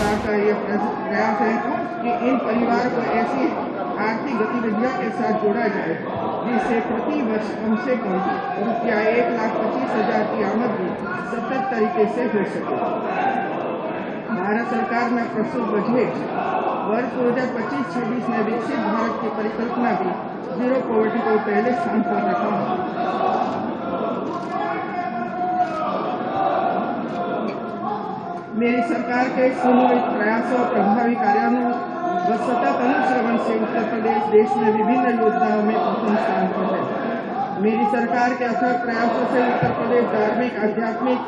सरकार का यह प्रयास है कि इन परिवार को ऐसी आर्थिक गतिविधियों के साथ जोड़ा जाए जिससे प्रति वर्ष कम से कम रुपया 1,25,000 की आमदनी सतत तरीके से हो सके। भारत सरकार में प्रस्तुत बजट वर्ष 2025-26 में विकसित भारत की परिकल्पना भी जीरो पॉवर्टी को पहले स्थान पर रखा है। मेरी सरकार के सुनियोजित प्रयासों और प्रभावी कार्यान्वयन व सतत अनुश्रवण से उत्तर प्रदेश देश में विभिन्न योजनाओं में प्रथम स्थान पर है। मेरी सरकार के अथक प्रयासों से उत्तर प्रदेश धार्मिक, आध्यात्मिक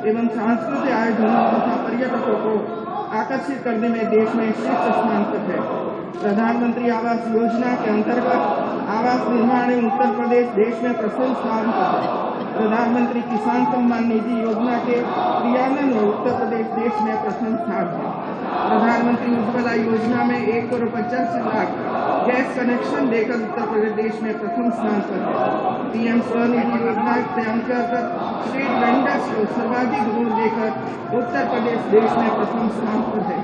एवं सांस्कृतिक आयोजनों तथा पर्यटकों को आकर्षित करने में देश में शीर्ष स्थान पर है। प्रधानमंत्री आवास योजना के अंतर्गत आवास निर्माण में उत्तर प्रदेश देश में प्रथम स्थान पर है। प्रधानमंत्री किसान सम्मान निधि योजना के क्रियान्वयन में उत्तर प्रदेश देश में प्रथम स्थान है। प्रधानमंत्री उज्ज्वला योजना में 1,85 लाख गैस कनेक्शन देकर उत्तर प्रदेश देश में प्रथम स्थान पर है। पीएम स्वनिधि योजना के अंतर्गत स्ट्रीट वेंडर्स को सर्वाधिक ऋण देकर उत्तर प्रदेश देश में प्रथम स्थान पर है।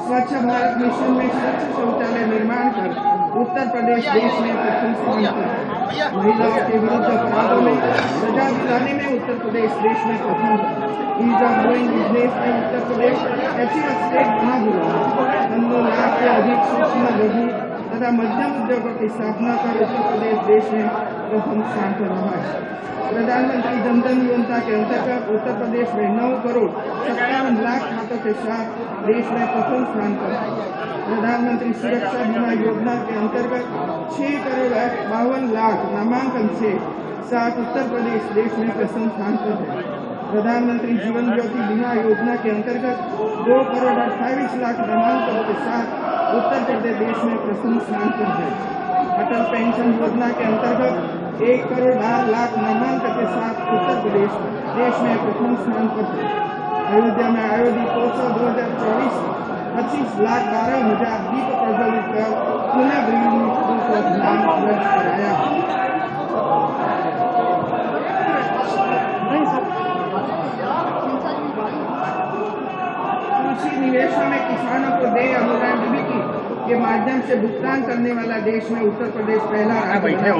स्वच्छ भारत मिशन में स्वच्छ शौचालय निर्माण कर उत्तर प्रदेश देश में प्रथम स्थान पर है। महिलाओं के विरुद्ध अपराधों में सजा दिलाने में उत्तर प्रदेश देश में प्रथम है। ईज ऑफ डूइंग बिजनेस में उत्तर प्रदेश एचीव स्टेट बना हुआ है। 2 लाख से अधिक सूक्ष्म लघु तथा मध्यम उद्योगों की स्थापना कर उत्तर प्रदेश देश में प्रथम स्थान पर रहा है। प्रधानमंत्री जनधन योजना के अंतर्गत उत्तर प्रदेश में 9,57 लाख खातों के साथ देश में प्रथम स्थान पर है। प्रधानमंत्री सुरक्षा बीमा योजना के अंतर्गत 6,52 लाख नामांकन से साथ उत्तर प्रदेश देश में प्रथम स्थान पर है। प्रधानमंत्री जीवन ज्योति बीमा योजना के अंतर्गत 2,28 लाख नामांकन के साथ उत्तर प्रदेश देश में प्रथम स्थान पर है। अटल पेंशन योजना के अंतर्गत 1,08 लाख नामांकन के साथ उत्तर प्रदेश देश में प्रथम स्थान पर है। अयोध्या में आयोजित उत्सव 2024 25,12,000 दीप प्रज्वलित कर पुनः अभियान दर्ज कराया। कृषि निवेशों में किसानों को देय अनुदान डीबीटी के माध्यम से भुगतान करने वाला देश में उत्तर प्रदेश पहला राज्य है।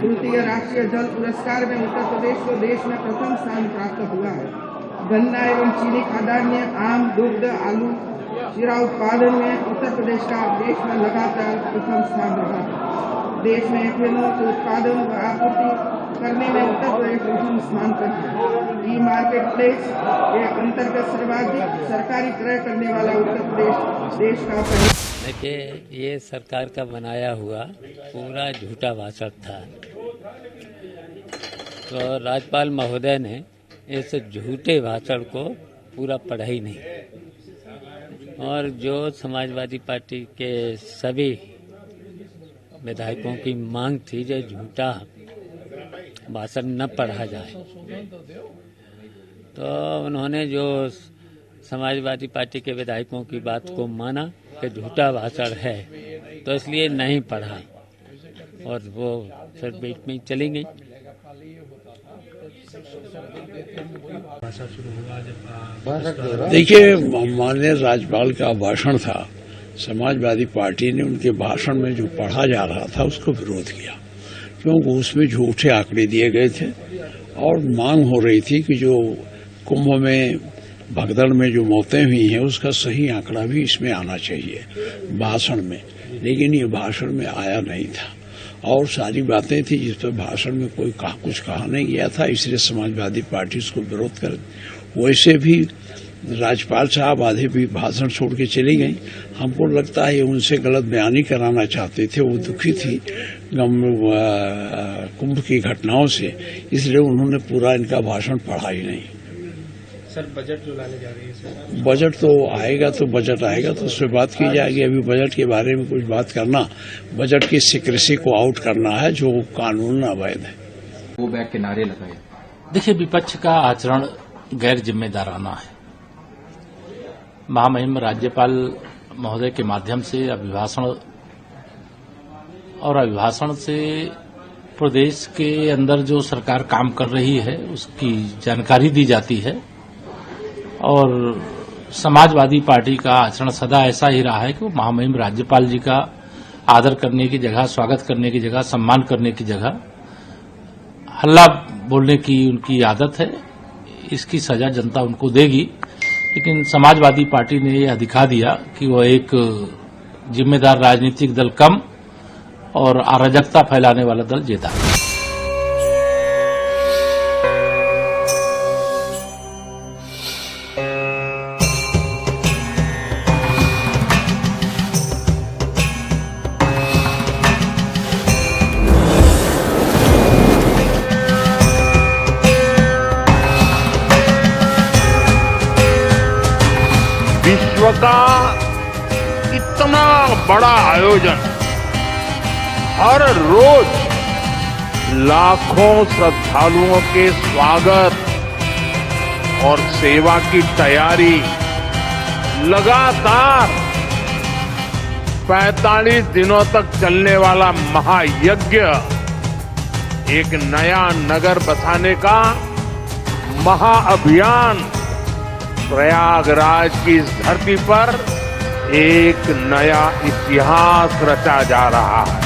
तृतीय राष्ट्रीय जल पुरस्कार में उत्तर प्रदेश को देश में प्रथम स्थान प्राप्त हुआ है। गन्ना एवं चीनी खाद्यान्न, आम, दुग्ध, आलू, हीरा उत्पादन में उत्तर प्रदेश का देश में लगातार प्रथम स्थान रहा है। देश में एथेनॉल के उत्पादन व आपूर्ति करने में उत्तर प्रदेश प्रथम स्थान पर है। ई मार्केट प्लेस के अंतर्गत सर्वाधिक सरकारी क्रय करने वाला उत्तर प्रदेश देश का पहला। देखिए, ये सरकार का बनाया हुआ पूरा झूठा भाषण था। तो राज्यपाल महोदय ने इस झूठे भाषण को पूरा पढ़ा ही नहीं और जो समाजवादी पार्टी के सभी विधायकों की मांग थी जो झूठा भाषण न पढ़ा जाए, तो उन्होंने जो समाजवादी पार्टी के विधायकों की बात को माना कि झूठा भाषण है, तो इसलिए नहीं पढ़ा और वो फिर बीच में चली गई। देखिए, माननीय राज्यपाल का भाषण था। समाजवादी पार्टी ने उनके भाषण में जो पढ़ा जा रहा था उसको विरोध किया, क्योंकि उसमें झूठे आंकड़े दिए गए थे और मांग हो रही थी कि जो कुंभ में भगदड़ में जो मौतें हुई हैं उसका सही आंकड़ा भी इसमें आना चाहिए भाषण में, लेकिन ये भाषण में आया नहीं था और सारी बातें थी जिस पर भाषण में कोई कुछ कहा नहीं गया था, इसलिए समाजवादी पार्टी उसको विरोध कर। वैसे भी राज्यपाल साहब आधे भी भाषण छोड़ के चली गई। हमको लगता है उनसे गलत बयानी कराना चाहते थे, वो दुखी थी कुंभ की घटनाओं से, इसलिए उन्होंने पूरा इनका भाषण पढ़ा ही नहीं। सर, बजट जो लाने जा रही है सर, बजट तो आएगा तो उस पर बात की जाएगी। अभी बजट के बारे में कुछ बात करना, बजट की सिक्रेसी को आउट करना है जो कानून अवैध है। वो बैग के नारे लगाए। देखिए, विपक्ष का आचरण गैर जिम्मेदाराना है। महामहिम राज्यपाल महोदय के माध्यम से अभिभाषण से प्रदेश के अंदर जो सरकार काम कर रही है उसकी जानकारी दी जाती है और समाजवादी पार्टी का आचरण सदा ऐसा ही रहा है कि वो महामहिम राज्यपाल जी का आदर करने की जगह, स्वागत करने की जगह, सम्मान करने की जगह हल्ला बोलने की उनकी आदत है। इसकी सजा जनता उनको देगी, लेकिन समाजवादी पार्टी ने यह दिखा दिया कि वो एक जिम्मेदार राजनीतिक दल कम और अराजकता फैलाने वाला दल ज्यादा। विश्व का इतना बड़ा आयोजन, हर रोज लाखों श्रद्धालुओं के स्वागत और सेवा की तैयारी, लगातार 45 दिनों तक चलने वाला महायज्ञ, एक नया नगर बसाने का महाअभियान, प्रयागराज की इस धरती पर एक नया इतिहास रचा जा रहा है।